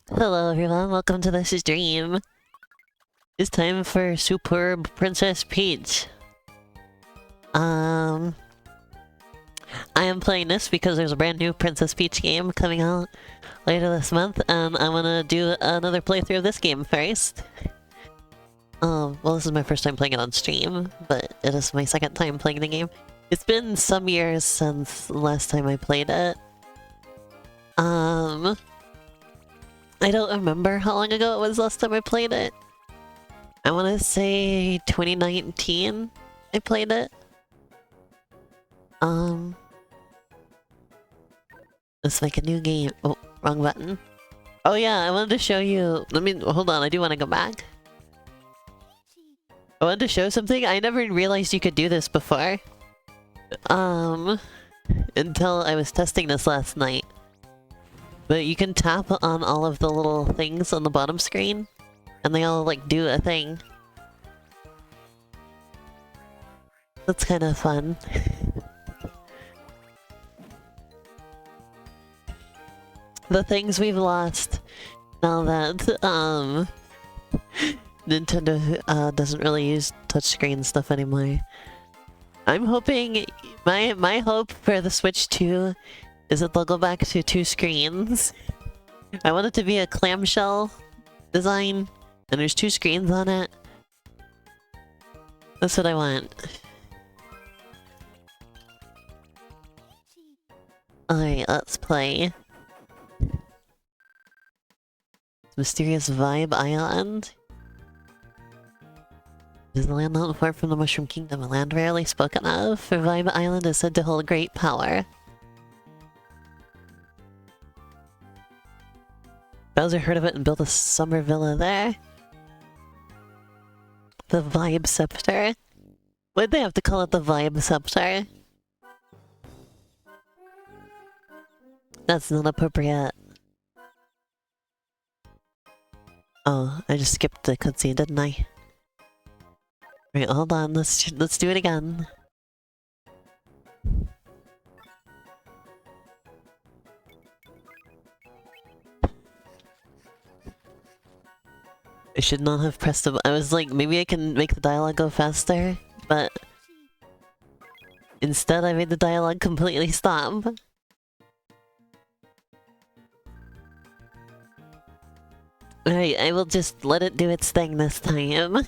Hello everyone, welcome to this stream. It's time for superb Princess Peach. I am playing this because there's a brand new Princess Peach game coming out later this month, and I wanna do another playthrough of this game first. Well, this is my first time playing it on stream, but it is my second time playing the game. It's been some years since the last time I played it. I don't remember how long ago it was last time I played it. I want to say 2019 I played it. Let's make a new game. Oh, wrong button. Oh yeah, I wanted to show you... hold on, I do want to go back. I wanted to show something. I never realized you could do this before. Until I was testing this last night. But you can tap on all of the little things on the bottom screen, and they all, like, do a thing. That's kind of fun. The things we've lost now that, Nintendo, doesn't really use touchscreen stuff anymore. I'm hoping... My hope for the Switch 2 is that they'll go back to 2 screens. I want it to be a clamshell design, and there's 2 screens on it. That's what I want. Alright, let's play. Mysterious Vibe Island. It is a land not far from the Mushroom Kingdom, a land rarely spoken of, for Vibe Island is said to hold great power. Bowser heard of it and built a summer villa there. The Vibe Scepter. Why'd they have to call it the Vibe Scepter? That's not appropriate. Oh, I just skipped the cutscene, didn't I? Right, hold on, let's do it again. I should not have pressed the... I was like, maybe I can make the dialogue go faster, but... Instead, I made the dialogue completely stop. Alright, I will just let it do its thing this time.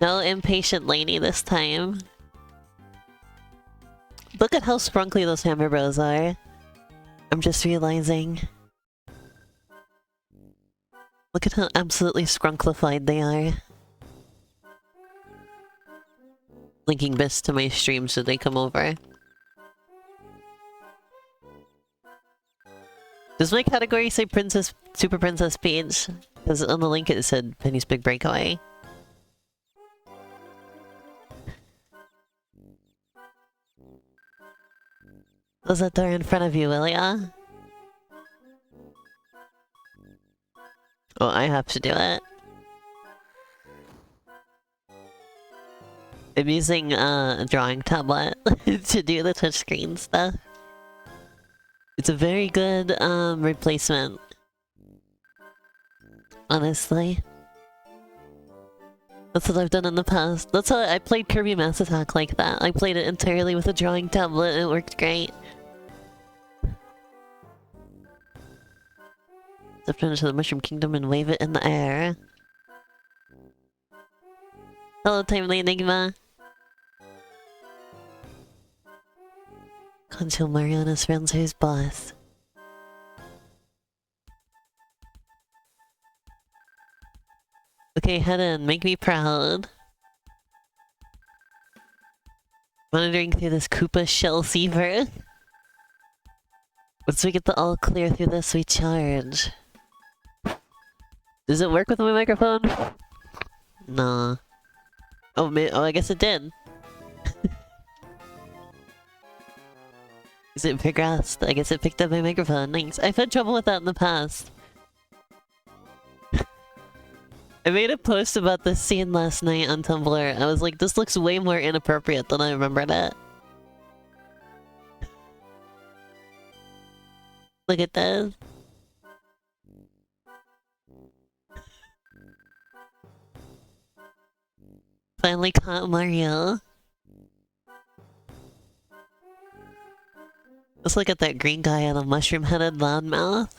No impatient lady this time. Look at how sprunkly those Hammer Bros are. I'm just realizing. Look at how absolutely scrunklified they are. Linking this to my stream so they come over. Does my category say Super Princess Peach? Because on the link it said Penny's Big Breakaway. Close that door in front of you, will ya? Oh, I have to do it. I'm using a drawing tablet to do the touchscreen stuff. It's a very good replacement. Honestly. That's what I've done in the past. That's how I played Kirby Mass Attack like that. I played it entirely with a drawing tablet and it worked great. Step into the Mushroom Kingdom and wave it in the air. Hello, Timely Enigma. Consul Mario and his friends are his boss. Okay, head in. Make me proud. Monitoring through this Koopa shell fever. Once we get the all clear through this, we charge. Does it work with my microphone? Nah. Oh, I guess it did. Is it progressed? I guess it picked up my microphone. Thanks. I've had trouble with that in the past. I made a post about this scene last night on Tumblr. I was like, this looks way more inappropriate than I remembered it. Look at this. Finally caught Mario. Let's look at that green guy on a mushroom-headed loudmouth.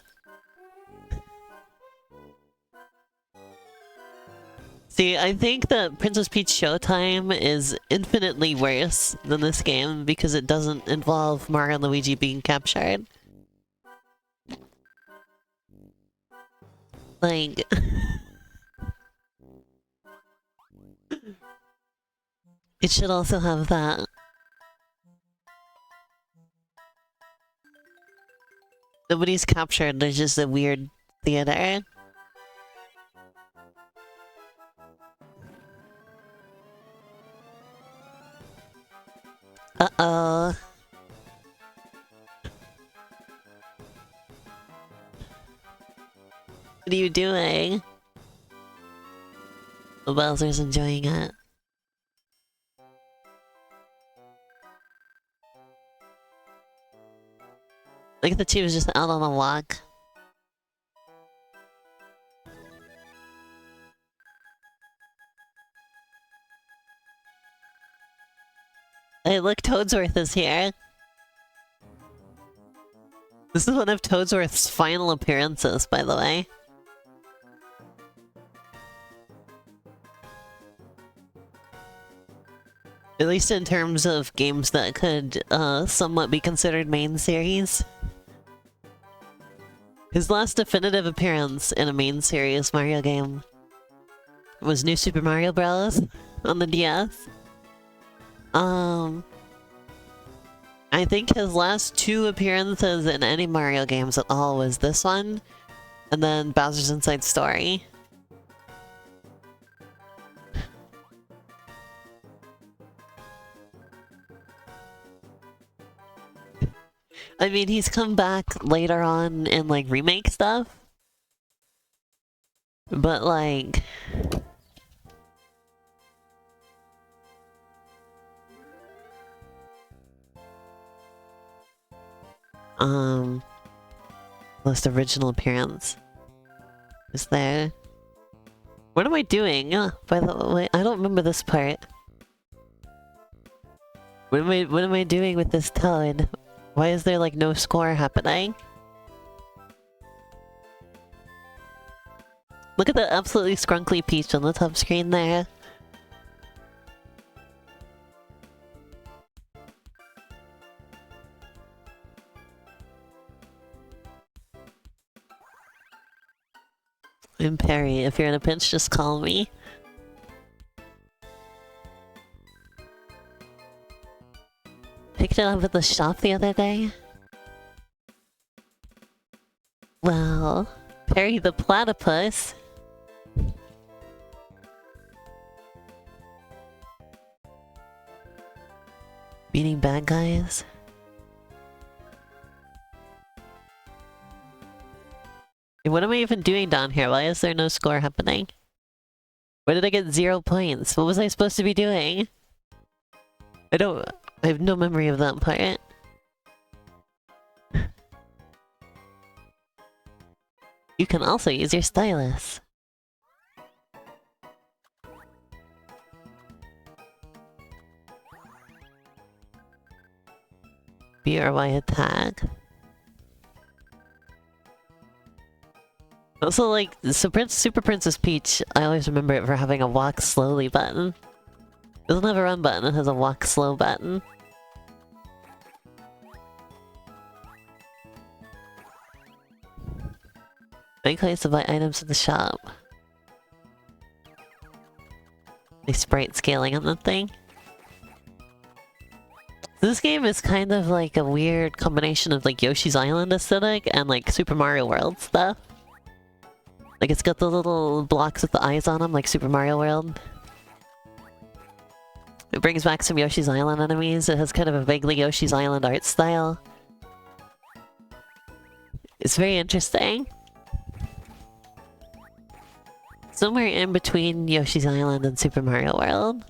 See, I think that Princess Peach Showtime is infinitely worse than this game because it doesn't involve Mario and Luigi being captured. Like... it should also have that. Nobody's captured, there's just a weird theater. Uh-oh. What are you doing? The Bowser's enjoying it. Look at the two just out on a walk. Hey, look, Toadsworth is here. This is one of Toadsworth's final appearances, by the way. At least in terms of games that could somewhat be considered main series. His last definitive appearance in a main series Mario game was New Super Mario Bros. On the DS. I think his last two appearances in any Mario games at all was this one, and then Bowser's Inside Story. I mean, he's come back later on in, like, remake stuff. But, like... Last original appearance is there. What am I doing? By the way, I don't remember this part. What am I doing with this Toad? Why is there like no score happening? Look at the absolutely scrunkly Peach on the top screen there. I'm Perry. If you're in a pinch, just call me. Picked it up at the shop the other day. Well, Perry the platypus. Meeting bad guys. What am I even doing down here? Why is there no score happening? Why did I get 0 points? What was I supposed to be doing? I have no memory of that part. You can also use your stylus. B or Y attack. Also, like, Super Princess Peach, I always remember it for having a walk slowly button. It doesn't have a run button, it has a walk slow button. Make place to buy items in the shop. They sprite scaling on that thing. This game is kind of like a weird combination of like Yoshi's Island aesthetic and like Super Mario World stuff. Like, it's got the little blocks with the eyes on them, like Super Mario World. It brings back some Yoshi's Island enemies. It has kind of a vaguely Yoshi's Island art style. It's very interesting. Somewhere in between Yoshi's Island and Super Mario World.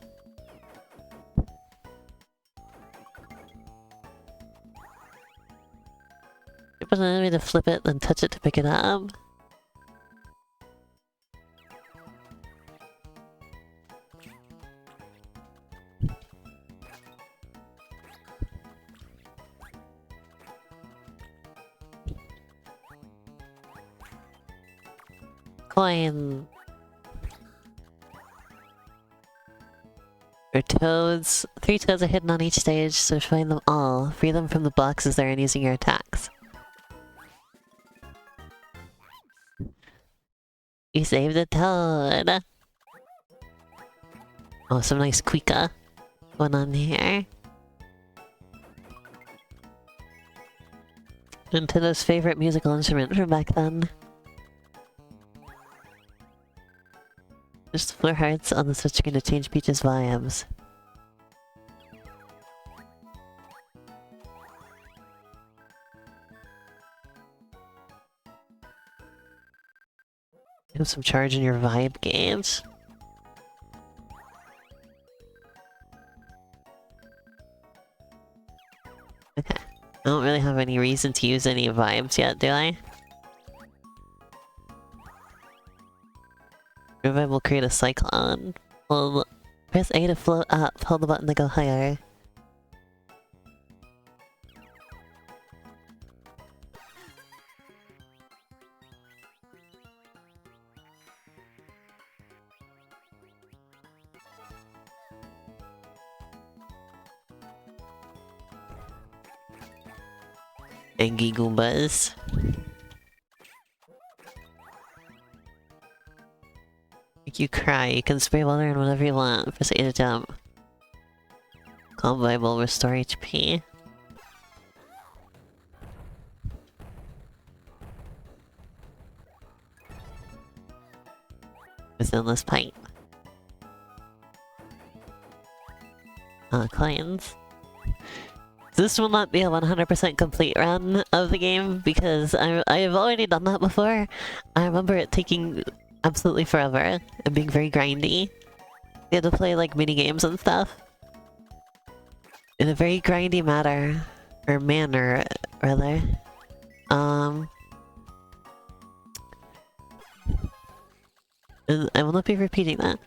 But then I need to flip it, then touch it to pick it up. Coin. For toads. 3 toads are hidden on each stage, so find them all. Free them from the boxes they're in using your attacks. You saved a toad! Oh, some nice Quika going on here. Nintendo's favorite musical instrument from back then. Just 4 hearts on the switch screen to change Peach's vibes. You have some charge in your vibe gauge. Okay. I don't really have any reason to use any vibes yet, do I? Revive will create a cyclone. Well, press A to float up, hold the button to go higher. Angie Goombas. Make you cry. You can spray water in whatever you want. Press A to jump. Calm Bible, restore HP. With endless pipe. Coins. This will not be a 100% complete run of the game because I've already done that before. I remember it taking absolutely forever and being very grindy. You had to play like mini games and stuff in a very grindy manner, rather. And I will not be repeating that.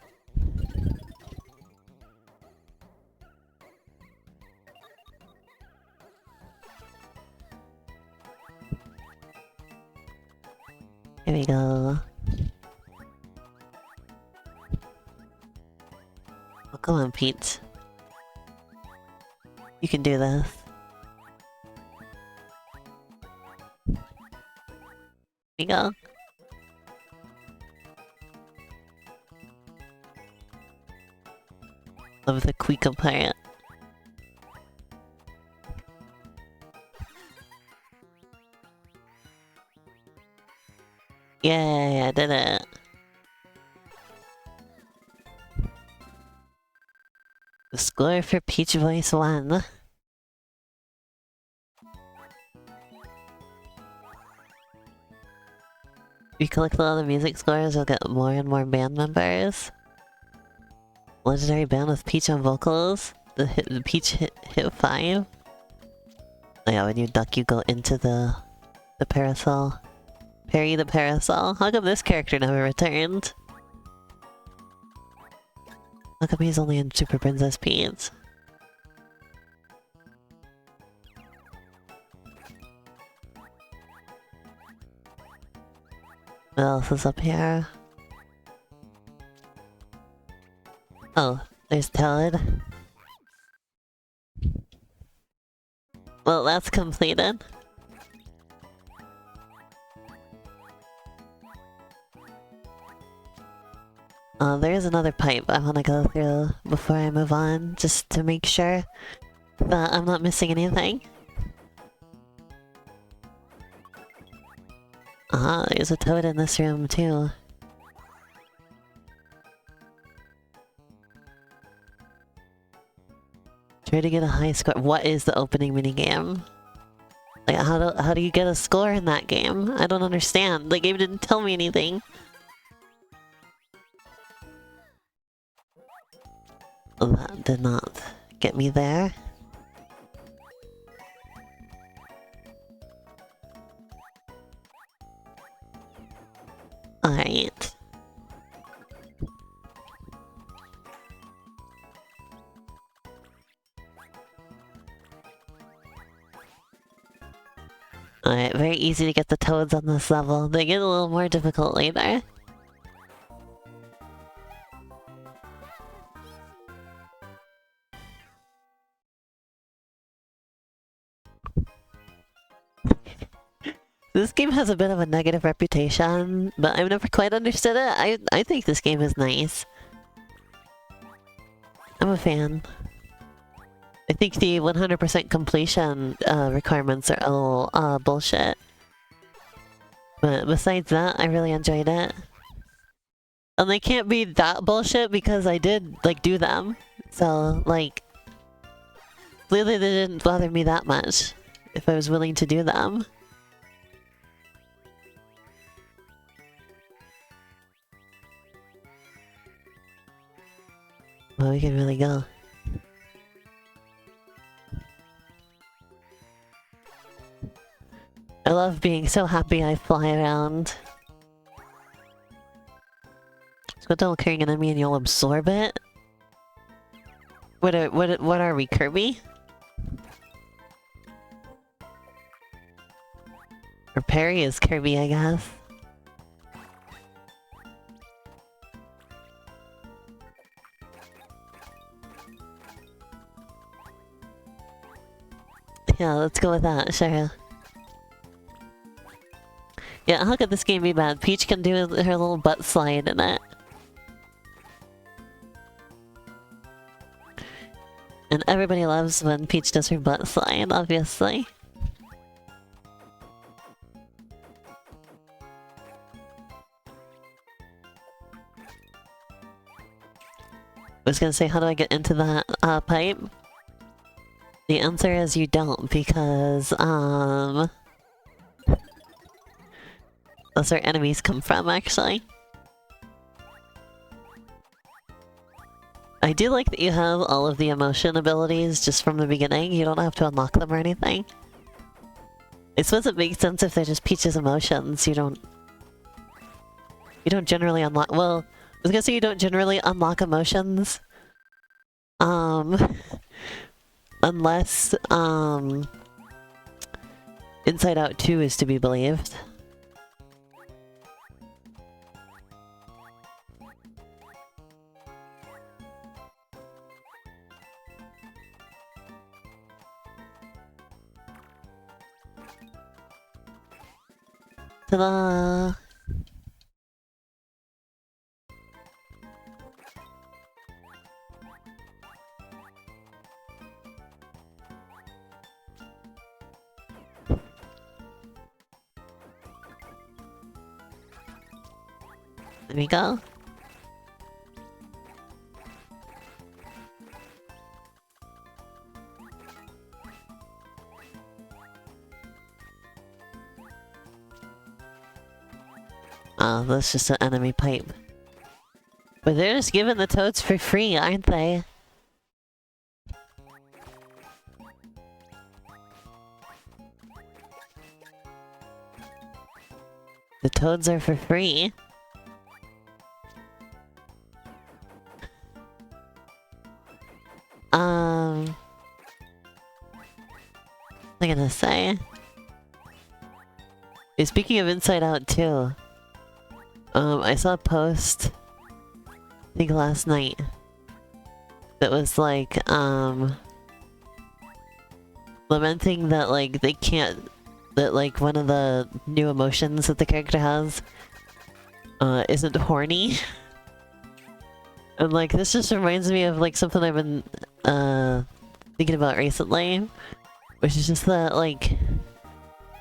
Here we go. Oh, come on, Pete. You can do this. Here we go. Love the Quika pirate. Yay, I did it. The score for Peach Voice 1. If you collect all the music scores, you'll get more and more band members. Legendary band with Peach on vocals. The Peach hit 5. Oh yeah, when you duck, you go into the parasol. Parry the parasol. How come this character never returned? How come he's only in Super Princess Peach? What else is up here? Oh, there's Toad. Well, that's completed. There is another pipe I want to go through before I move on, just to make sure that I'm not missing anything. There's a toad in this room too. Try to get a high score. What is the opening minigame? Like, how do you get a score in that game? I don't understand. The game didn't tell me anything. That did not get me there. Alright, very easy to get the toads on this level. They get a little more difficult later. This game has a bit of a negative reputation, but I've never quite understood it. I think this game is nice. I'm a fan. I think the 100% completion requirements are a little bullshit. But besides that, I really enjoyed it. And they can't be that bullshit because I did, like, do them. So, like, clearly they didn't bother me that much if I was willing to do them. Well, we can really go. I love being so happy I fly around. Just go down carrying an enemy and you'll absorb it? What are we, Kirby? Or Perry is Kirby, I guess. Yeah, let's go with that, sure. Yeah, how could this game be bad? Peach can do her little butt slide in it. And everybody loves when Peach does her butt slide, obviously. I was gonna say, how do I get into that pipe? The answer is you don't, because, that's where enemies come from, actually. I do like that you have all of the emotion abilities just from the beginning. You don't have to unlock them or anything. I suppose it makes sense if they're just Peach's emotions. You don't generally unlock... Well, I was gonna say you don't generally unlock emotions. Unless, Inside Out 2 is to be believed. Ta-da! There we go. Oh, that's just an enemy pipe. But they're just giving the toads for free, aren't they? The toads are for free. What was I gonna say? Hey, speaking of Inside Out 2, I saw a post, I think last night, that was like, lamenting that, like, they can't, that, like, one of the new emotions that the character has, isn't horny. And, like, this just reminds me of, like, something I've been, thinking about recently, which is just that, like,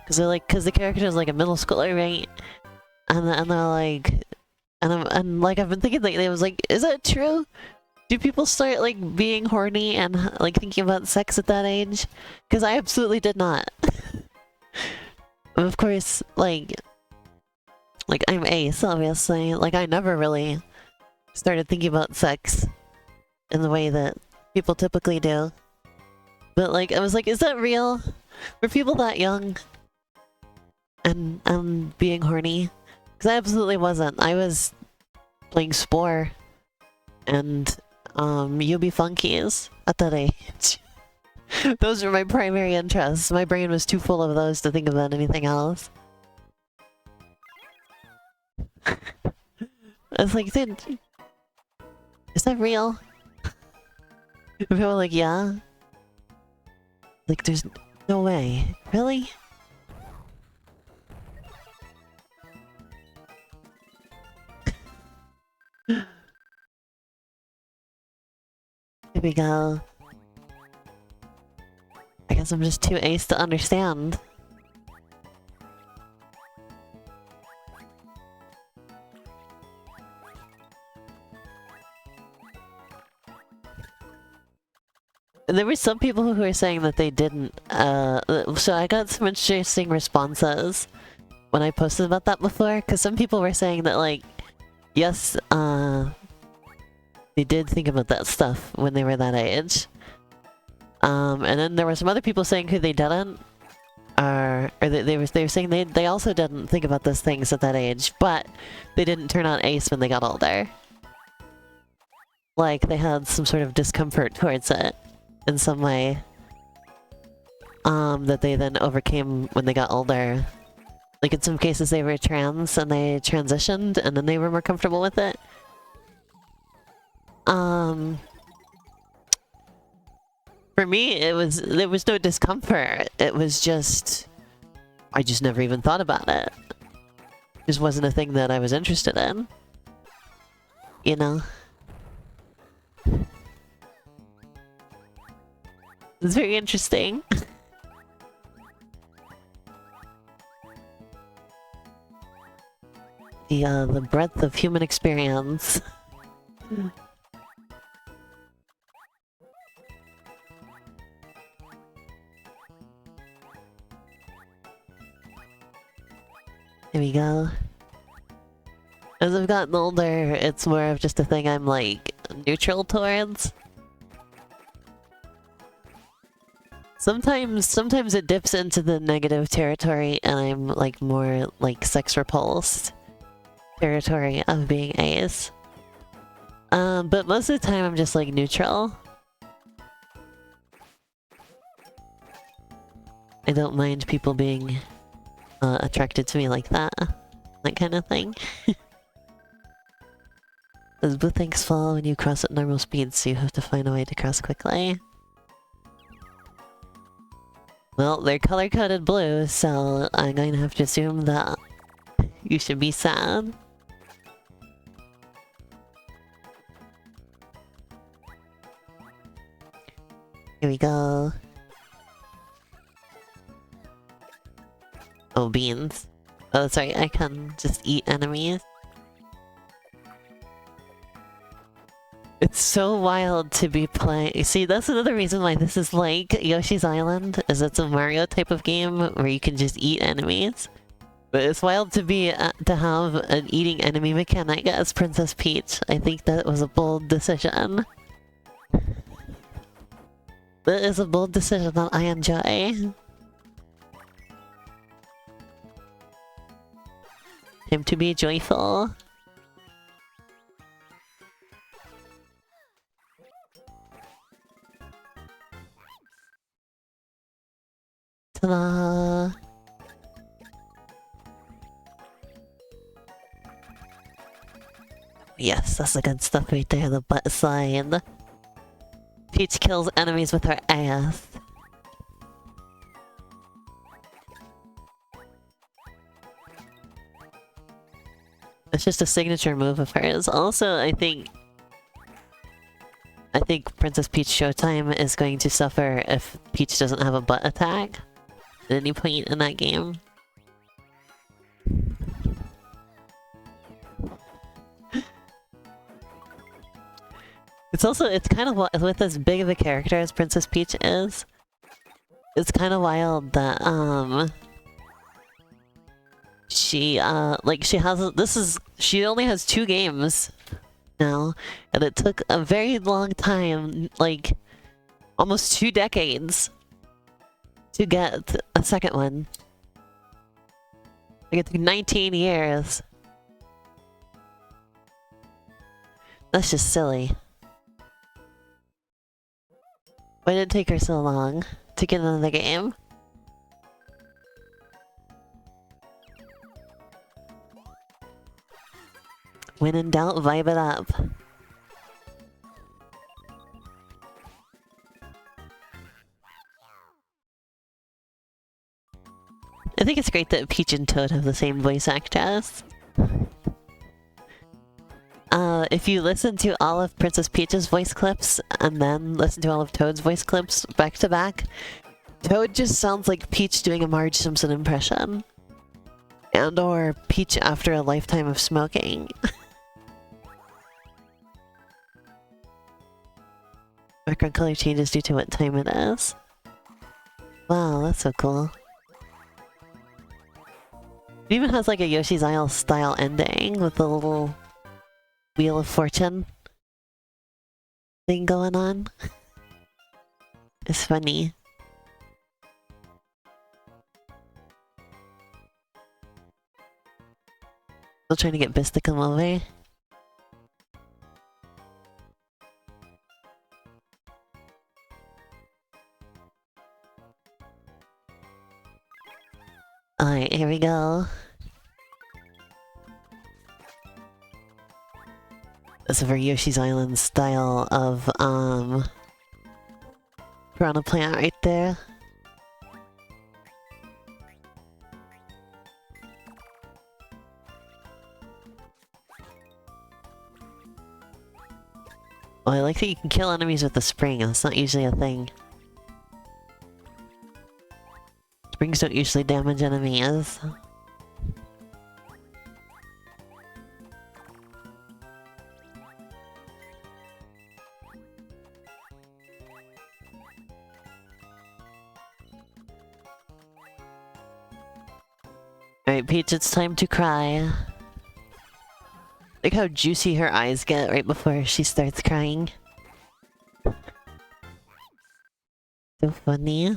cause the character is, like, a middle schooler, right? And they're like, and like, I've been thinking, like, it was like, is that true? Do people start, like, being horny and, like, thinking about sex at that age? Because I absolutely did not. Of course, like, I'm ace, obviously. Like, I never really started thinking about sex in the way that people typically do. But, like, I was like, is that real? Were people that young? And being horny? Because I absolutely wasn't. I was playing Spore and UB Funkies at that age. Those are my primary interests. My brain was too full of those to think about anything else. It's like, dude, is that real? People were like, yeah. Like, there's no way. Really? Here we go. I guess I'm just too ace to understand. There were some people who were saying that they didn't, so I got some interesting responses when I posted about that before, because some people were saying that, like, yes, they did think about that stuff when they were that age. And then there were some other people saying who they didn't, or they were saying they also didn't think about those things at that age, but they didn't turn on ace when they got older. Like, they had some sort of discomfort towards it in some way, that they then overcame when they got older. Like, in some cases they were trans and they transitioned and then they were more comfortable with it. For me, there was no discomfort. It was just, I just never even thought about it. It just wasn't a thing that I was interested in. You know? It's very interesting. The breadth of human experience. Here we go. As I've gotten older, it's more of just a thing I'm, like, neutral towards. Sometimes it dips into the negative territory and I'm, like, more, like, sex-repulsed territory of being ace. But most of the time I'm just, like, neutral. I don't mind people being attracted to me like that. That kind of thing. As blue things fall when you cross at normal speed, so you have to find a way to cross quickly. Well, they're color-coded blue, so I'm going to have to assume that you should be sad. Here we go. Oh, beans. Oh, sorry, I can just eat enemies. It's so wild to be playing. See, that's another reason why this is like Yoshi's Island, is it's a Mario type of game where you can just eat enemies. But it's wild to be to have an eating enemy mechanic as Princess Peach. I think that was a bold decision. That is a bold decision that I enjoy. Time to be joyful. Ta-da! Yes, that's the good stuff right there, the butt side. Peach kills enemies with her ass. It's just a signature move of hers. Also, I think Princess Peach Showtime is going to suffer if Peach doesn't have a butt attack at any point in that game. It's kind of, with as big of a character as Princess Peach is, it's kind of wild that, she only has 2 games now, and it took a very long time, like, almost 2 decades to get a second one. Like, it took 19 years. That's just silly. Why did it take her so long to get into the game? When in doubt, vibe it up. I think it's great that Peach and Toad have the same voice actress. If you listen to all of Princess Peach's voice clips and then listen to all of Toad's voice clips back to back, Toad just sounds like Peach doing a Marge Simpson impression. And or Peach after a lifetime of smoking. Background color changes due to what time it is. Wow, that's so cool. It even has like a Yoshi's Isle style ending with the little Wheel of Fortune thing going on. It's funny. Still trying to get Biss to come over. Alright, here we go. That's a very Yoshi's Island style of, piranha plant right there. Oh, I like that you can kill enemies with the spring. That's not usually a thing. Springs don't usually damage enemies. Alright, Peach, it's time to cry. Look how juicy her eyes get right before she starts crying. So funny.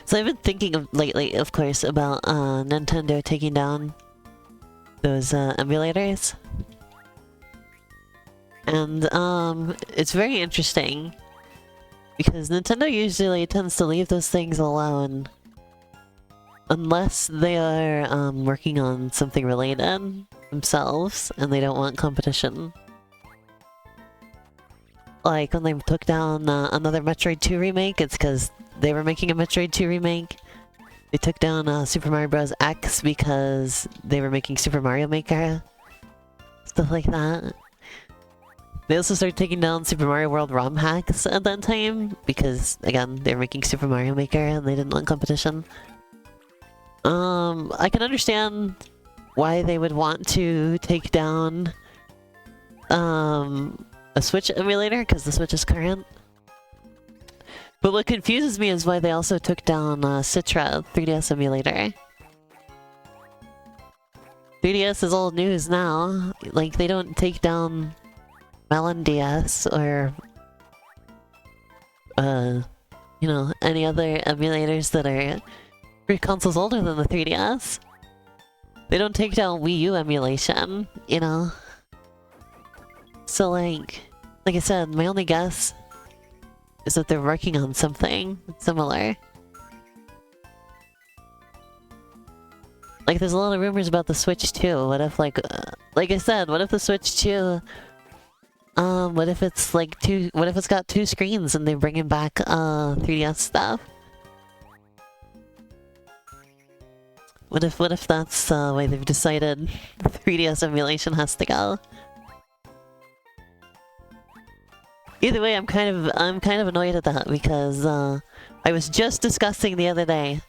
So I've been thinking of lately, of course, about Nintendo taking down those emulators. And it's very interesting because Nintendo usually tends to leave those things alone unless they are working on something related themselves and they don't want competition. Like when they took down another Metroid 2 remake, it's because they were making a Metroid 2 remake. They took down Super Mario Bros. X because they were making Super Mario Maker. Stuff like that. They also started taking down Super Mario World ROM hacks at that time because, again, they were making Super Mario Maker and they didn't want competition. I can understand why they would want to take down a Switch emulator because the Switch is current. But what confuses me is why they also took down Citra 3DS emulator. 3DS is old news now. Like, they don't take down Melon DS or you know, any other emulators that are 3 consoles older than the 3DS. They don't take down Wii U emulation, you know? So like I said, my only guess is that they're working on something similar. Like, there's a lot of rumors about the Switch 2. What if, like I said, what if the Switch 2, what if it's like what if it's got 2 screens and they're bringing back 3DS stuff? What if that's the way they've decided 3DS emulation has to go? Either way, I'm kind of annoyed at that because I was just discussing the other day.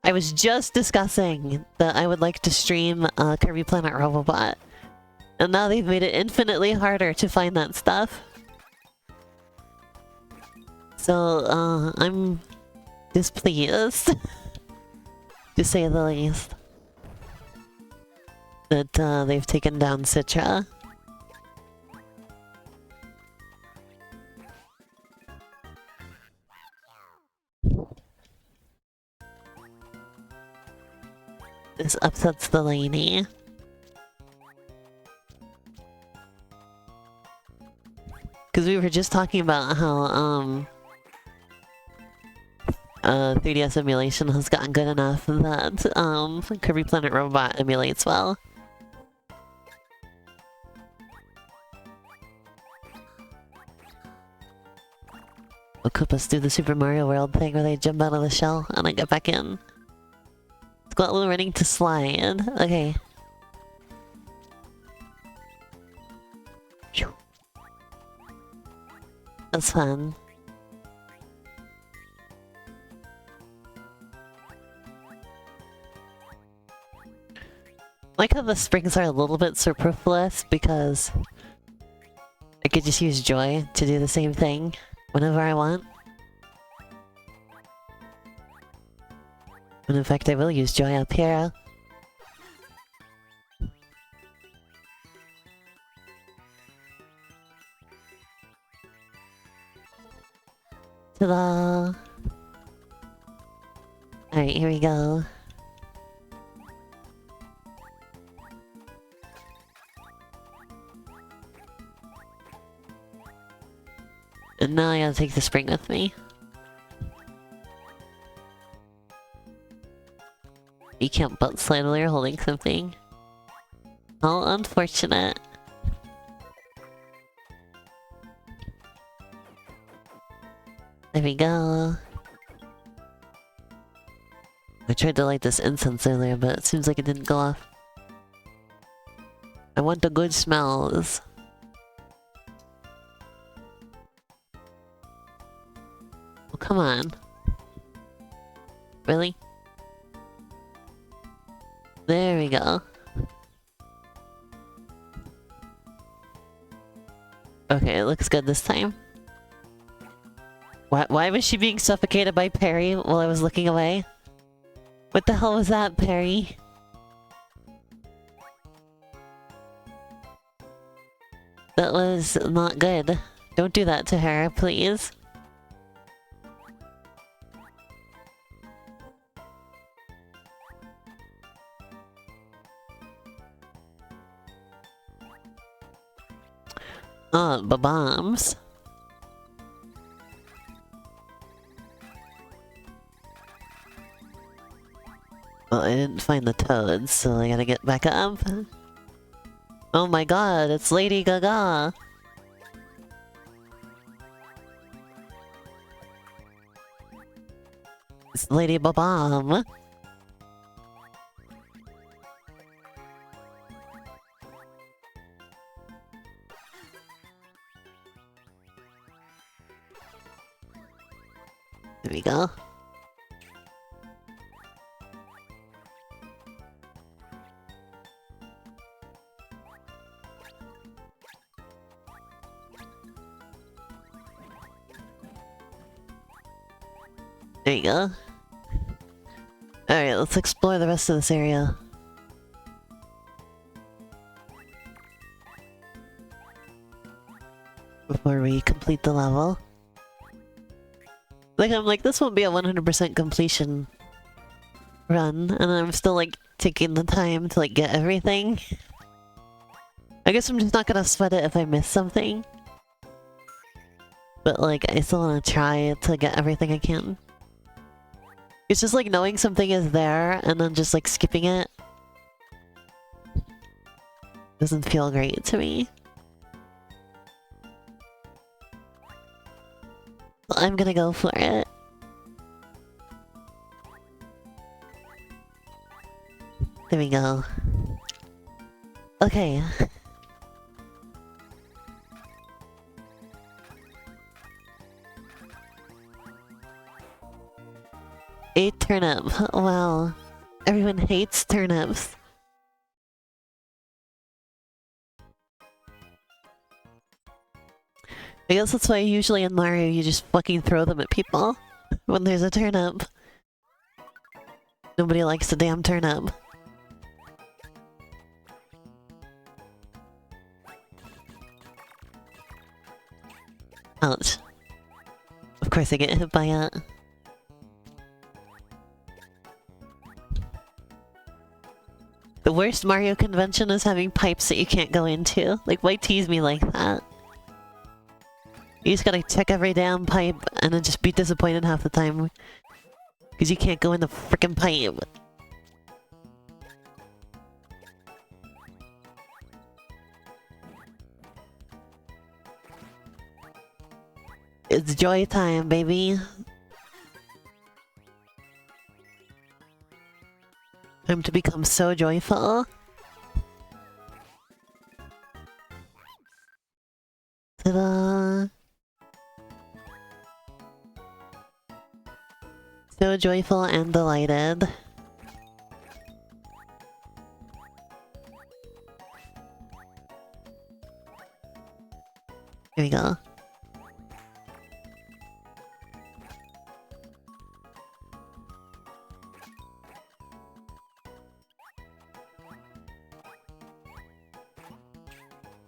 I was just discussing that I would like to stream Kirby Planet Robobot, and now they've made it infinitely harder to find that stuff. So I'm displeased, to say the least, that they've taken down Citra. This upsets the lady. Because we were just talking about how, 3DS emulation has gotten good enough that, Kirby Planet Robot emulates well. The Koopas do the Super Mario World thing where they jump out of the shell and I get back in. It's got a little running to slide. Okay. Phew. That's fun. I like how the springs are a little bit superfluous because I could just use Joy to do the same thing whenever I want. And in fact, I will use Joy up here. Ta-da! Alright, here we go. And now I gotta take the spring with me. You can't butt slide while you're holding something. How unfortunate. There we go. I tried to light this incense earlier, but it seems like it didn't go off. I want the good smells. Oh, come on. Really? There we go. Okay, it looks good this time. Why was she being suffocated by Perry while I was looking away? What the hell was that, Perry? That was not good. Don't do that to her, please. Oh, bombs. Well, I didn't find the toads, so I gotta get back up. Oh my god, it's Lady Gaga! It's Lady Babam! There we go. There you go. Alright, let's explore the rest of this area. Before we complete the level. Like, I'm like, this won't be a 100% completion run, and I'm still, like, taking the time to, like, get everything. I guess I'm just not gonna sweat it if I miss something. But, like, I still wanna try to get everything I can. It's just like knowing something is there and then just like skipping it doesn't feel great to me. So I'm gonna go for it. There we go. Okay. A turnip. Wow. Everyone hates turnips. I guess that's why usually in Mario you just fucking throw them at people when there's a turnip. Nobody likes a damn turnip. Ouch. Of course I get hit by it. worst Mario convention is having pipes that you can't go into. Like, why tease me like that? You just gotta check every damn pipe and then just be disappointed half the time. Because you can't go in the frickin' pipe. It's joy time, baby. Time to become so joyful. Ta-da! So joyful and delighted. Here we go.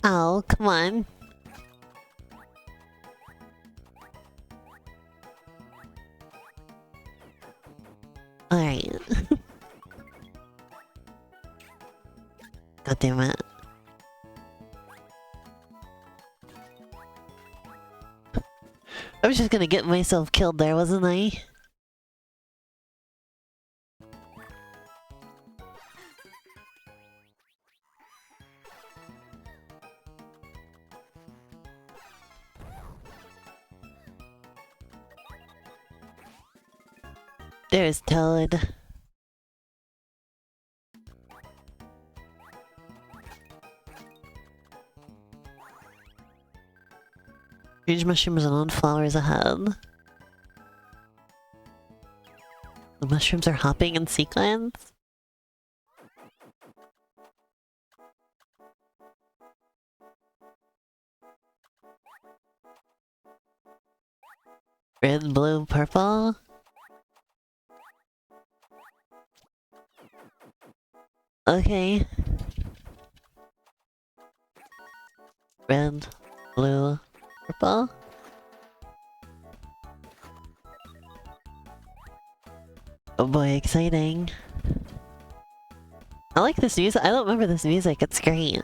Oh, come on. Alright. God damn it. I was just gonna get myself killed there, wasn't I? There's Toad. Huge mushrooms and flowers ahead. The mushrooms are hopping in sequence. Red, blue, purple. Okay. Red, blue, purple. Oh boy, exciting. I like this music. I don't remember this music. It's great.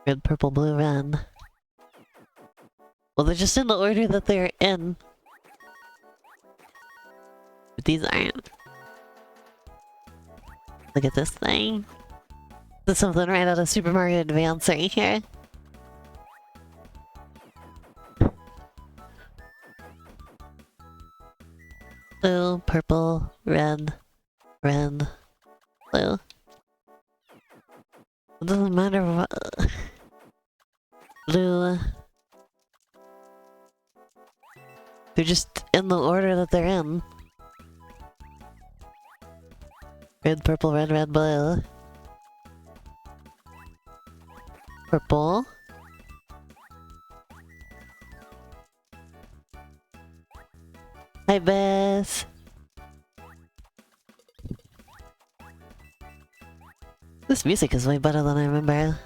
Red, purple, blue, red. Well, they're just in the order that they're in. But these aren't. Look at this thing. This is something right out of Super Mario Advance right here. Blue, purple, red, red, blue. It doesn't matter what... Blue... They're just in the order that they're in. Red, purple, red, red, blue. Purple. Hi, Bess. This music is way better than I remember.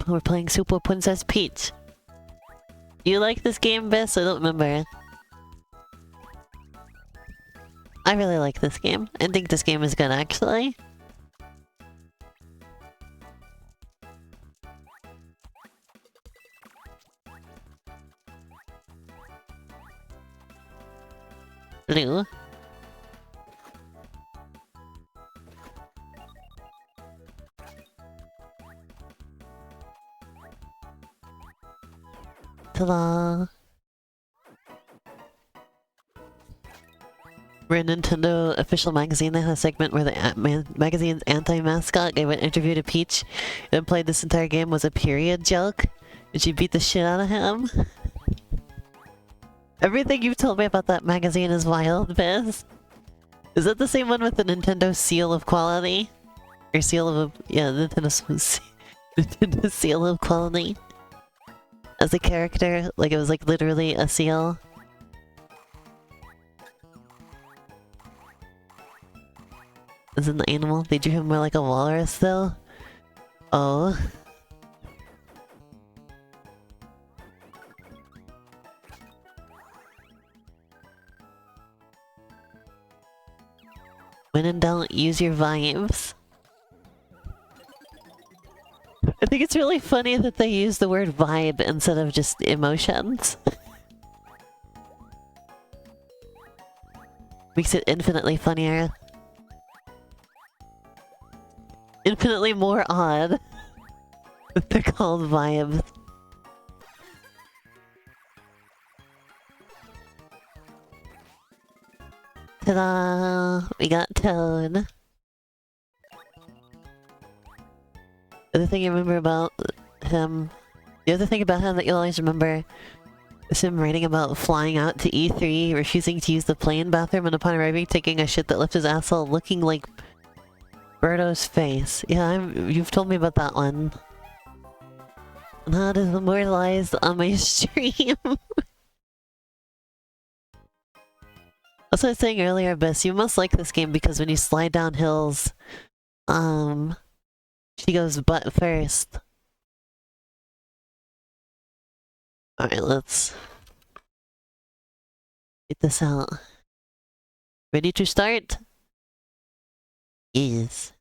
We're playing Super Princess Peach. Do you like this game, Bess? I don't remember. I really like this game. I think this game is good, actually. Blue. Ta-da! We're a Nintendo official magazine that has a segment where the magazine's anti-mascot gave an interview to Peach and played this entire game was a period joke, and she beat the shit out of him. Everything you've told me about that magazine is wild, Biz. Is that the same one with the Nintendo seal of quality? Or seal of... yeah, Nintendo seal of quality. As a character, like it was like literally a seal. Isn't the animal? They drew him more like a walrus though? Oh. When in doubt, use your vibes. I think it's really funny that they use the word vibe instead of just emotions. Makes it infinitely funnier. Infinitely more odd that they're called vibes. Ta-da! We got Toad. The other thing you remember about him... The other thing about him that you'll always remember is him writing about flying out to E3, refusing to use the plane bathroom, and upon arriving taking a shit that left his asshole looking like Birdo's face. Yeah, you've told me about that one. That is immortalized on my stream. As I was saying earlier, Abyss, you must like this game because when you slide down hills, she goes butt first. Alright, let's get this out. Ready to start? Yes.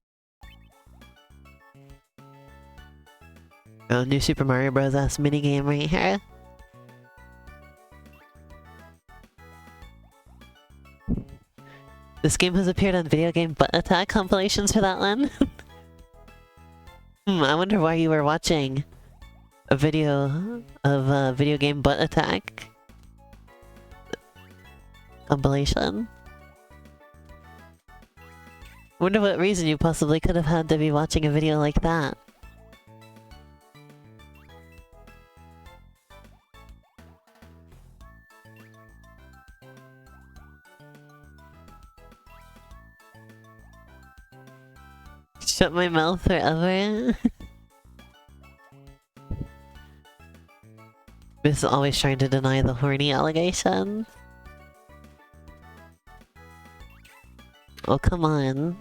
Oh, new Super Mario Bros. Ass minigame right here. This game has appeared on video game butt attack compilations for that one. I wonder why you were watching a video of video game butt attack compilation. Wonder what reason you possibly could have had to be watching a video like that. Shut my mouth forever. This is always trying to deny the horny allegation. Oh, come on.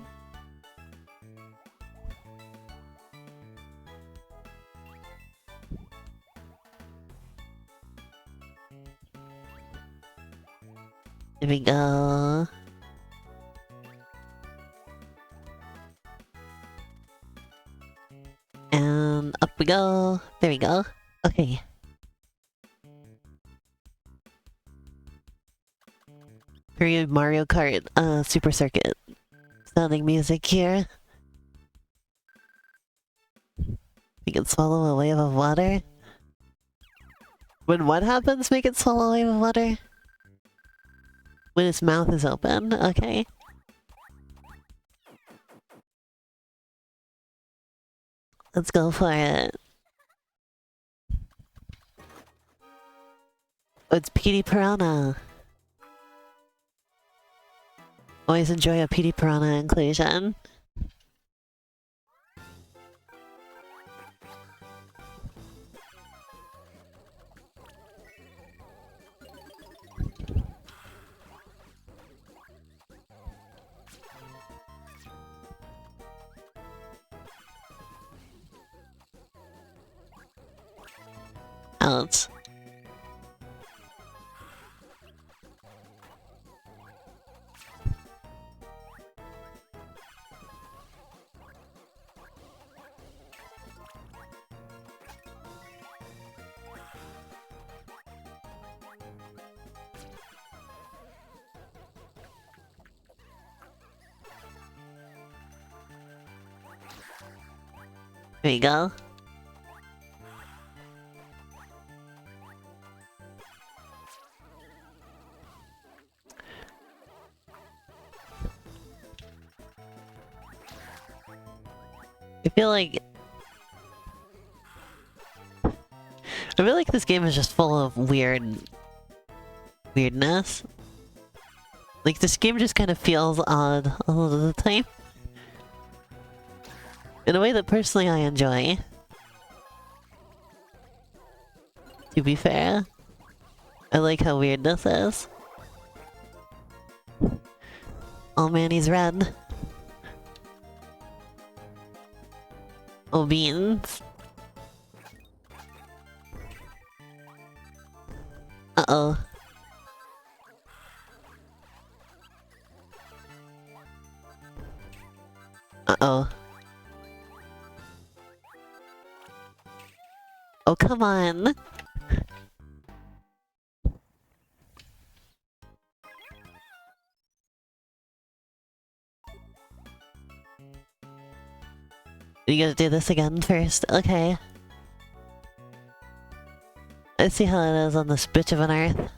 Here we go. And up we go. There we go. Okay. Period Mario Kart, Super Circuit. Sounding music here. You can swallow a wave of water. When what happens, make it swallow a wave of water? When its mouth is open, okay. Let's go for it. Oh, it's Petey Piranha. Always enjoy a Petey Piranha inclusion. Ouch. There you go. I feel like this game is just full of weirdness. Like, this game just kind of feels odd a lot of the time. In a way that personally I enjoy. To be fair. I like how weird this is. Oh man, he's red. Oh, beans. Uh-oh. Uh-oh. Oh, come on! You gotta do this again first. Okay. I see how it is on this bitch of an earth.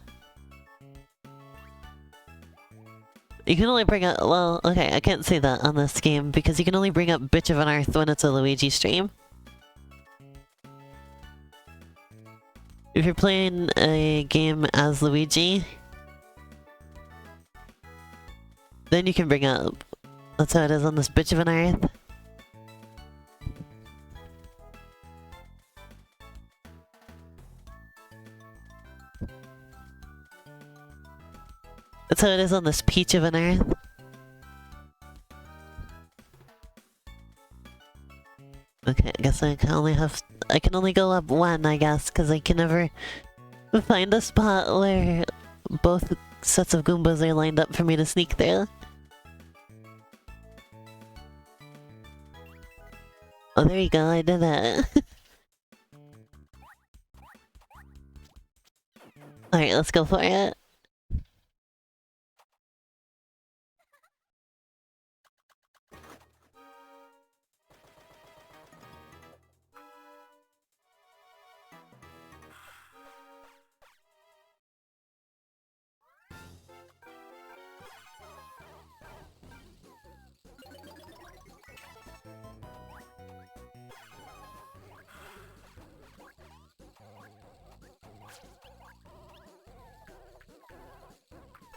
You can only bring up- well, okay, I can't say that on this game, because you can only bring up bitch of an earth when it's a Luigi stream. If you're playing a game as Luigi, then you can bring up- that's how it is on this bitch of an earth. That's how it is on this peach of an earth. Okay, I guess I can only go up one, I guess, because I can never find a spot where both sets of Goombas are lined up for me to sneak through. Oh, there you go, I did it. Alright, let's go for it.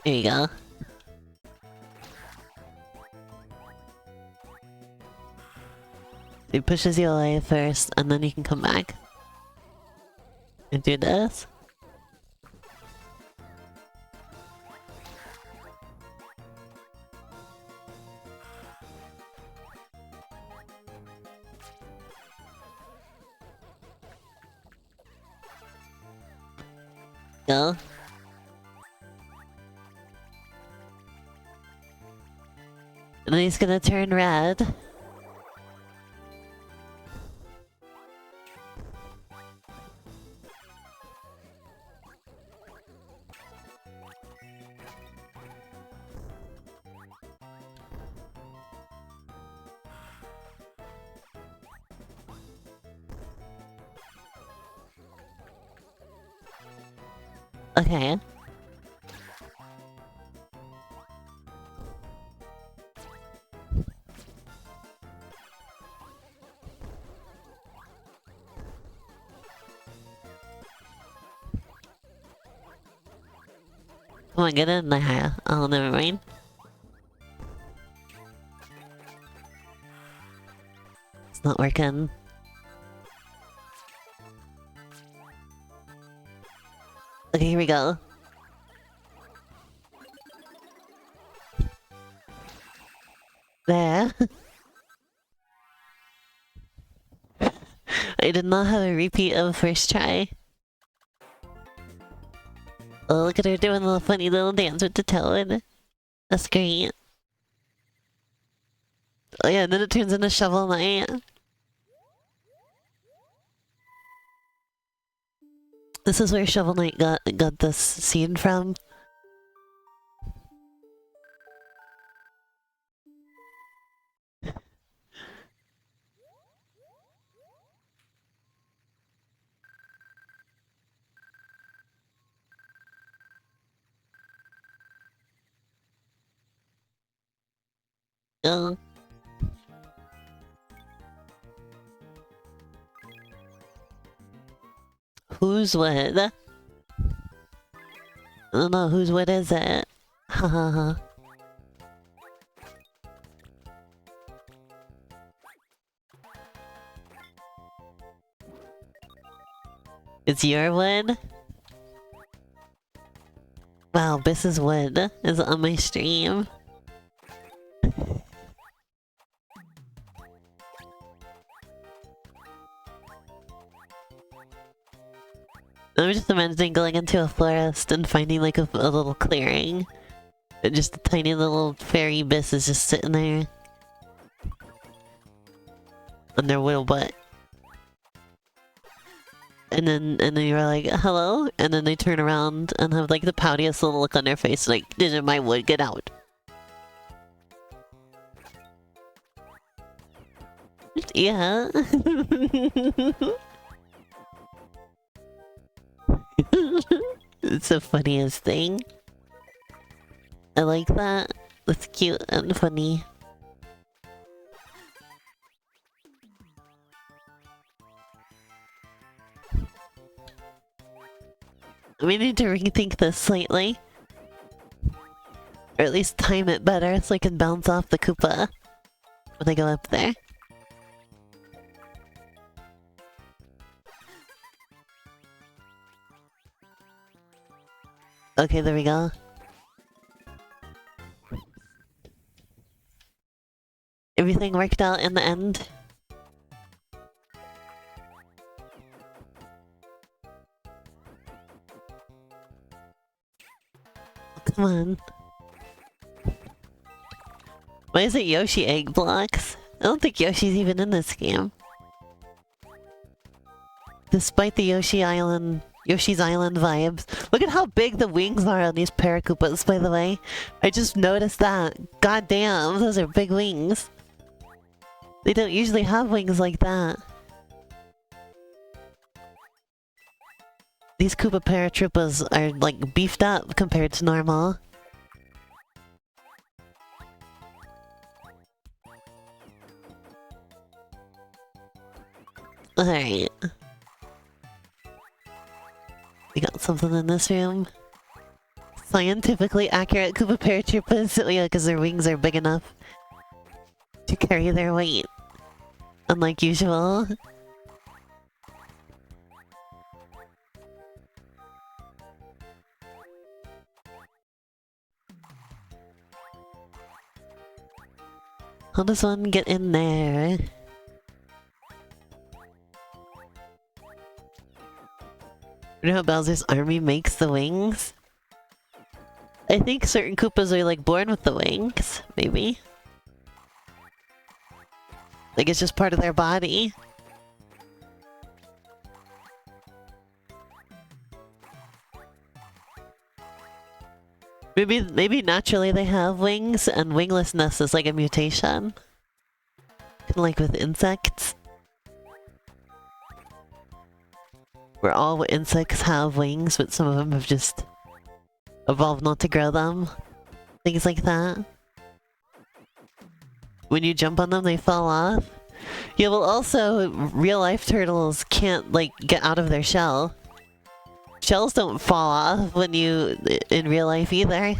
There you go. He pushes you away first, and then you can come back. And do this. Go. And then he's gonna turn red. Okay. Come on, get in there. Oh, never mind. It's not working. Okay, here we go. There. I did not have a repeat of first try. Oh, look at her doing a funny little dance with the toad. That's great. Oh yeah, and then it turns into Shovel Knight. This is where Shovel Knight got this scene from. Oh. Whose wood? I don't know, whose wood is it? Ha ha ha. It's your wood? Wow, Biss's wood is on my stream. I'm just imagining going into a forest and finding like a little clearing. And just a tiny little fairy Biss is just sitting there. on their little butt. And then you're like, hello? And then they turn around and have like the poutiest little look on their face, like, this is my wood, get out. Yeah. It's the funniest thing. I like that. That's cute and funny. We need to rethink this slightly. Or at least time it better so I can bounce off the Koopa when I go up there. Okay, there we go. Everything worked out in the end. Come on. Why is it Yoshi egg blocks? I don't think Yoshi's even in this game. Despite the Yoshi's Island vibes. Look at how big the wings are on these Paracoopas, by the way. I just noticed that. God damn, those are big wings. They don't usually have wings like that. These Koopa Paratroopas are like beefed up compared to normal. Alright. We got something in this room. Scientifically accurate Koopa Paratroopers, yeah, because their wings are big enough to carry their weight. Unlike usual. How does one get in there? You know how Bowser's army makes the wings? I think certain Koopas are like born with the wings, maybe. Like it's just part of their body. Maybe naturally they have wings and winglessness is like a mutation. Kinda like with insects. Where all insects have wings, but some of them have just evolved not to grow them. Things like that. When you jump on them, they fall off. Yeah, well also, real-life turtles can't, like, get out of their shell. Shells don't fall off when you... in real life either.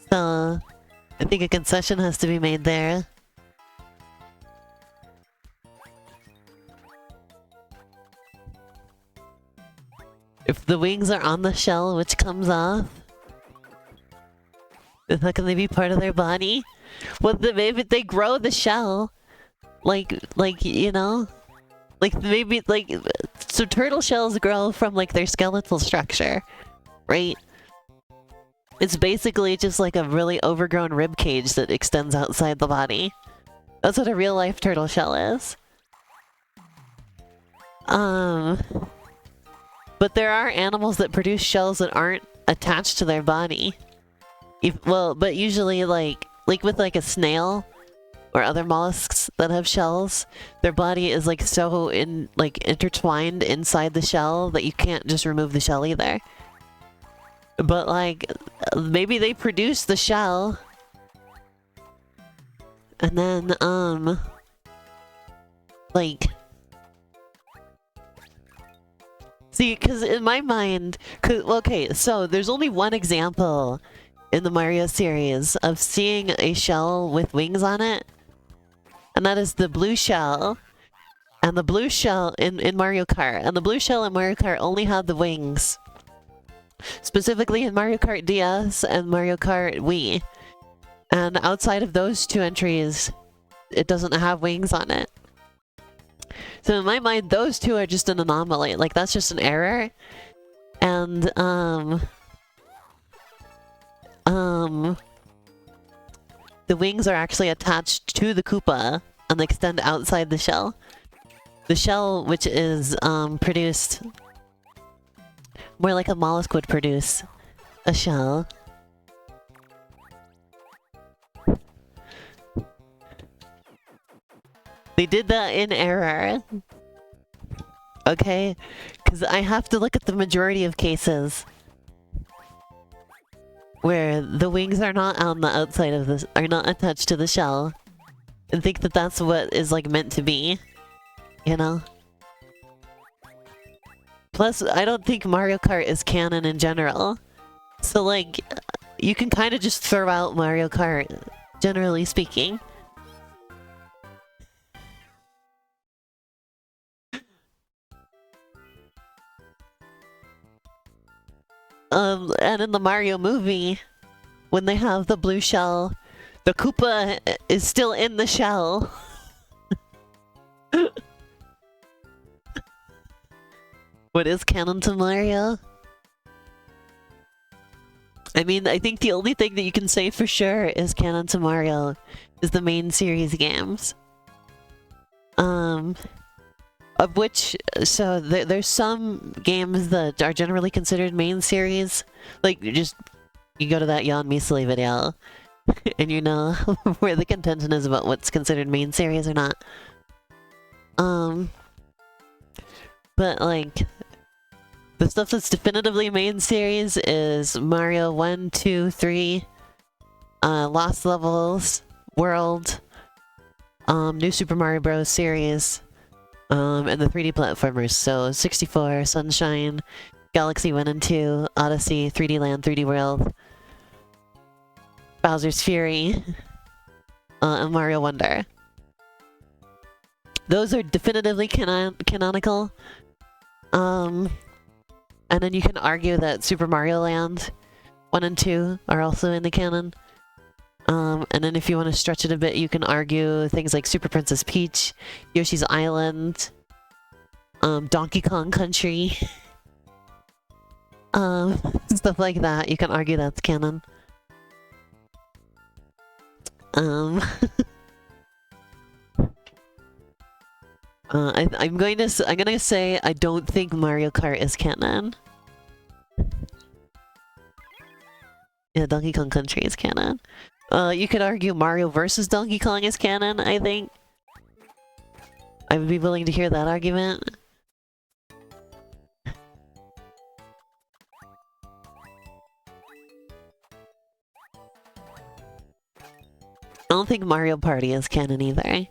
So... I think a concession has to be made there. If the wings are on the shell, which comes off, then how can they be part of their body? Well, maybe they grow the shell, like you know, like maybe like so turtle shells grow from like their skeletal structure, right? It's basically just like a really overgrown rib cage that extends outside the body. That's what a real life turtle shell is. But there are animals that produce shells that aren't attached to their body. But usually like with like a snail or other mollusks that have shells, their body is like so intertwined inside the shell that you can't just remove the shell either. But like maybe they produce the shell and then like see, because in my mind, okay, so there's only one example in the Mario series of seeing a shell with wings on it, and that is the blue shell. And the blue shell in Mario Kart, and the blue shell in Mario Kart only had the wings. Specifically in Mario Kart DS and Mario Kart Wii. And outside of those two entries, it doesn't have wings on it. So in my mind, those two are just an anomaly. Like, that's just an error. And, the wings are actually attached to the Koopa and extend outside the shell. The shell, which is produced more like a mollusk would produce a shell. They did that in error. Okay? Because I have to look at the majority of cases where the wings are not on the outside of this, are not attached to the shell, and think that that's what is like meant to be, you know? Plus, I don't think Mario Kart is canon in general. So like, you can kind of just throw out Mario Kart, generally speaking. And in the Mario movie, when they have the blue shell, the Koopa is still in the shell. What is canon to Mario? I mean, I think the only thing that you can say for sure is canon to Mario is the main series games. Of which, so there's some games that are generally considered main series. Like, you go to that Jan Measley video, and you know where the contention is about what's considered main series or not. But like, the stuff that's definitively main series is Mario 1, 2, 3, Lost Levels, World, New Super Mario Bros. Series, and the 3D platformers, so 64, Sunshine, Galaxy 1 and 2, Odyssey, 3D Land, 3D World, Bowser's Fury, and Mario Wonder. Those are definitively canonical. And then you can argue that Super Mario Land 1 and 2 are also in the canon. And then if you want to stretch it a bit, you can argue things like Super Princess Peach, Yoshi's Island, Donkey Kong Country, stuff like that. You can argue that's canon. I'm gonna say I don't think Mario Kart is canon. Yeah, Donkey Kong Country is canon. You could argue Mario vs. Donkey Kong is canon, I think. I would be willing to hear that argument. I don't think Mario Party is canon either.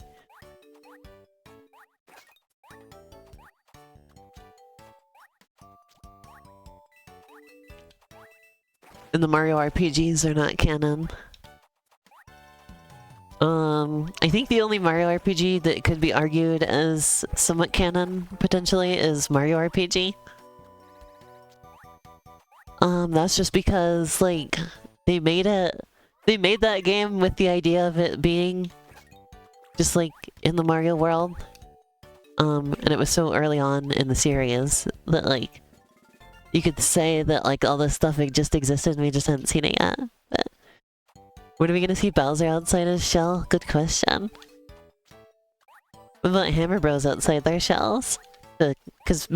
And the Mario RPGs are not canon. I think the only Mario RPG that could be argued as somewhat canon, potentially, is Mario RPG. That's just because, like, they made that game with the idea of it being just, like, in the Mario world. And it was so early on in the series that, like, you could say that, like, all this stuff just existed and we just hadn't seen it yet. But when are we gonna see Bowser outside his shell? Good question. What about Hammer Bros outside their shells? Because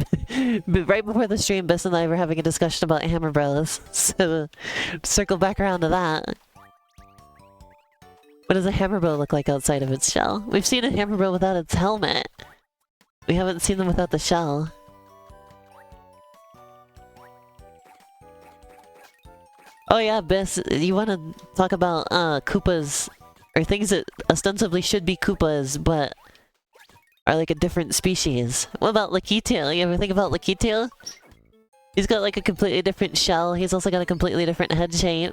right before the stream, Biss and I were having a discussion about Hammer Bros. So, circle back around to that. What does a Hammer Bro look like outside of its shell? We've seen a Hammer Bro without its helmet. We haven't seen them without the shell. Oh yeah, Biss, you want to talk about Koopas, or things that ostensibly should be Koopas, but are like a different species. What about Lakitu? You ever think about Lakitu? He's got like a completely different shell. He's also got a completely different head shape.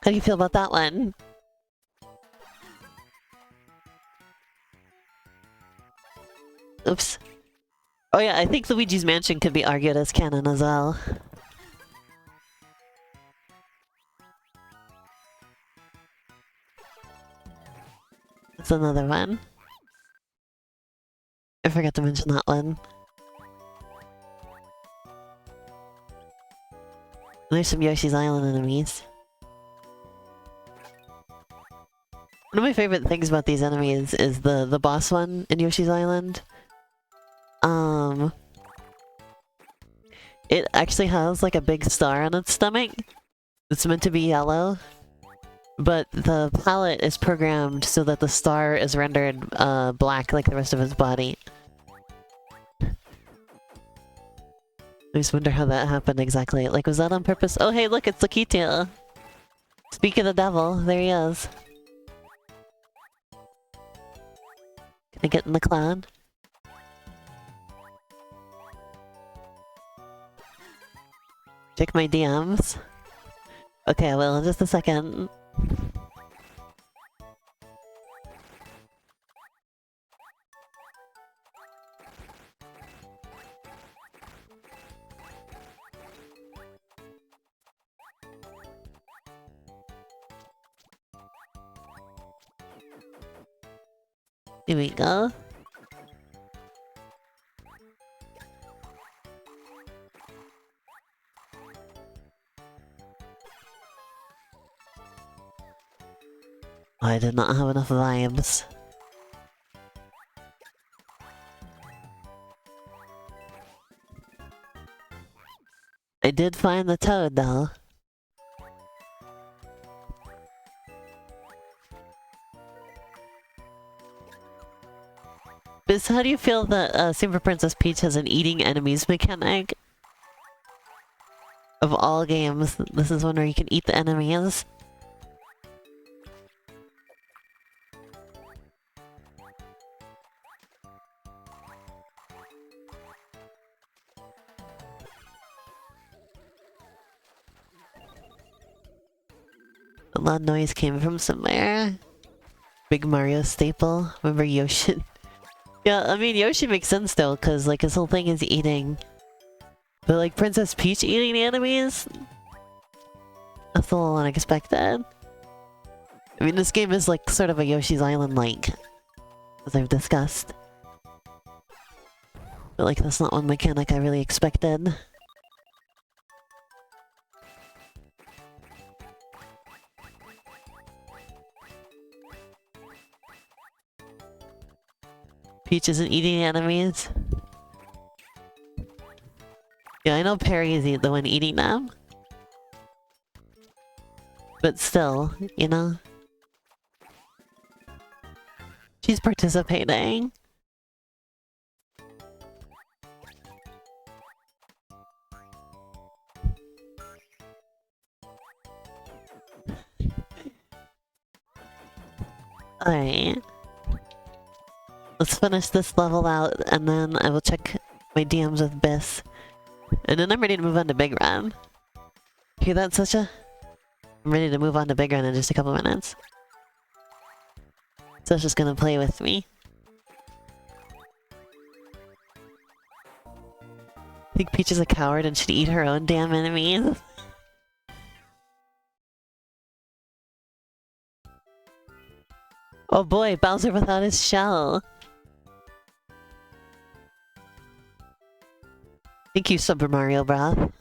How do you feel about that one? Oops. Oh yeah, I think Luigi's Mansion could be argued as canon as well. That's another one. I forgot to mention that one. There's some Yoshi's Island enemies. One of my favorite things about these enemies is the boss one in Yoshi's Island. It actually has like a big star on its stomach. It's meant to be yellow. But the palette is programmed so that the star is rendered black like the rest of his body. I just wonder how that happened exactly. Like, was that on purpose? Oh hey, look, it's Lakitia! Speak of the devil, there he is. Can I get in the cloud? Check my DMs. Okay, I will in just a second. Here we go. Oh, I did not have enough vibes. I did find the toad though. Biz, how do you feel that Super Princess Peach has an eating enemies mechanic? Of all games, this is one where you can eat the enemies. A loud noise came from somewhere. Big Mario staple. Remember Yoshi? Yeah, I mean Yoshi makes sense though, cause like his whole thing is eating. But like Princess Peach eating the enemies? That's a little unexpected. I mean this game is like sort of a Yoshi's Island-like, as I've discussed. But like that's not one mechanic I really expected. Peach isn't eating enemies. Yeah, I know Perry is the one eating them. But still, you know? She's participating. Alright. Let's finish this level out, and then I will check my DMs with Biss. And then I'm ready to move on to Big Run. Hear that, Sasha? I'm ready to move on to Big Run in just a couple minutes. Sasha's gonna play with me. I think Peach is a coward and should eat her own damn enemies. Oh boy, Bowser without his shell. Thank you, Super Mario Broth.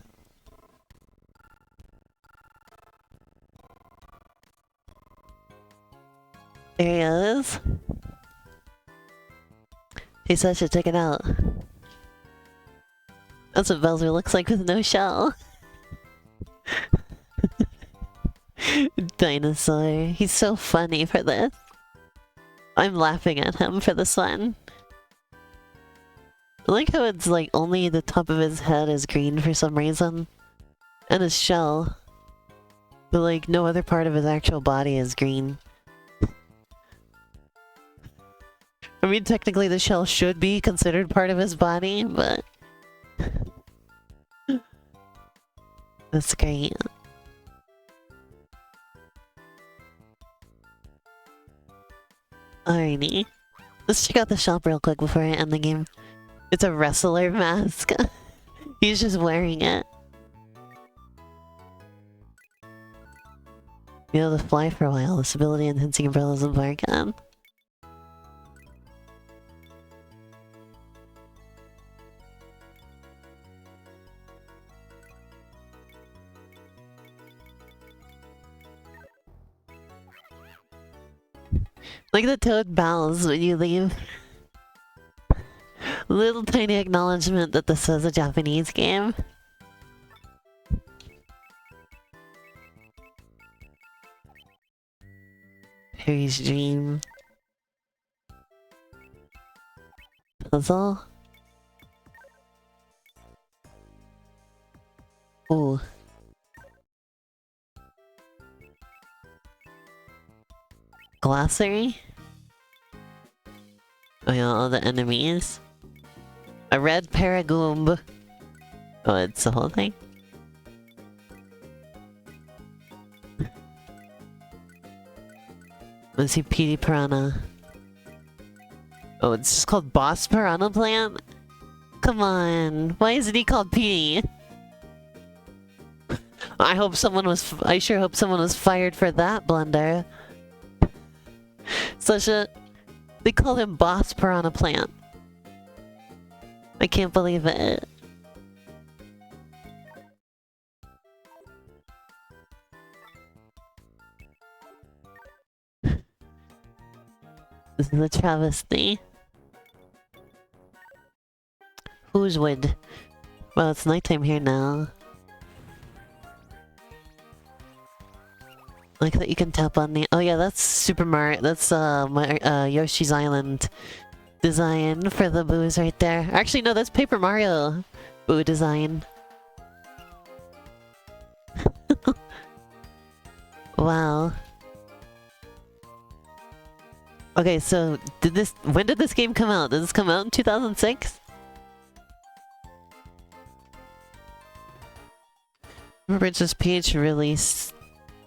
There he is. Hey Sasha, check it out. That's what Bowser looks like with no shell. Dinosaur. He's so funny for this. I'm laughing at him for this one. I like how it's like only the top of his head is green for some reason. And his shell. But like no other part of his actual body is green. I mean technically the shell should be considered part of his body, but... That's great. Alrighty. Let's check out the shop real quick before I end the game. It's a wrestler mask. He's just wearing it. Be able to fly for a while. This ability enhancing umbrellas and Barkan. Like the toad bows when you leave. Little tiny acknowledgement that this was a Japanese game. Harry's Dream. Puzzle. Ooh. Glossary? Oh yeah, all the enemies. A red paragoomb. Oh, it's the whole thing? Let's see, PD Piranha. Oh, it's just called Boss Piranha Plant? Come on, why isn't he called PD? I sure hope someone was fired for that blunder. They call him Boss Piranha Plant. I can't believe it. This is a travesty. Whose would? Well, it's nighttime here now. Like that you can tap on the— oh yeah, that's Super Mario— that's Yoshi's Island design for the boos right there. Actually no, that's Paper Mario boo design. Wow. Okay, so when did this game come out? Did this come out in 2006? Princess Peach release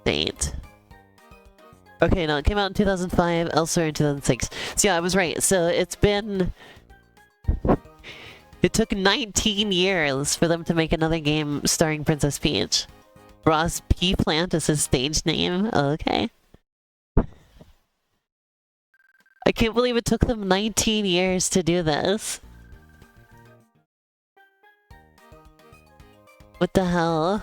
date. Okay, no, it came out in 2005, elsewhere in 2006. So yeah, I was right. So it took 19 years for them to make another game starring Princess Peach. Ross P. Plant is his stage name. Okay. I can't believe it took them 19 years to do this. What the hell?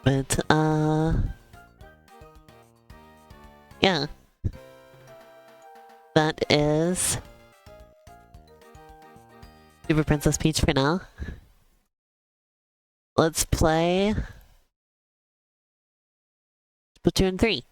But, yeah. That is Super Princess Peach for now. Let's play Splatoon 3.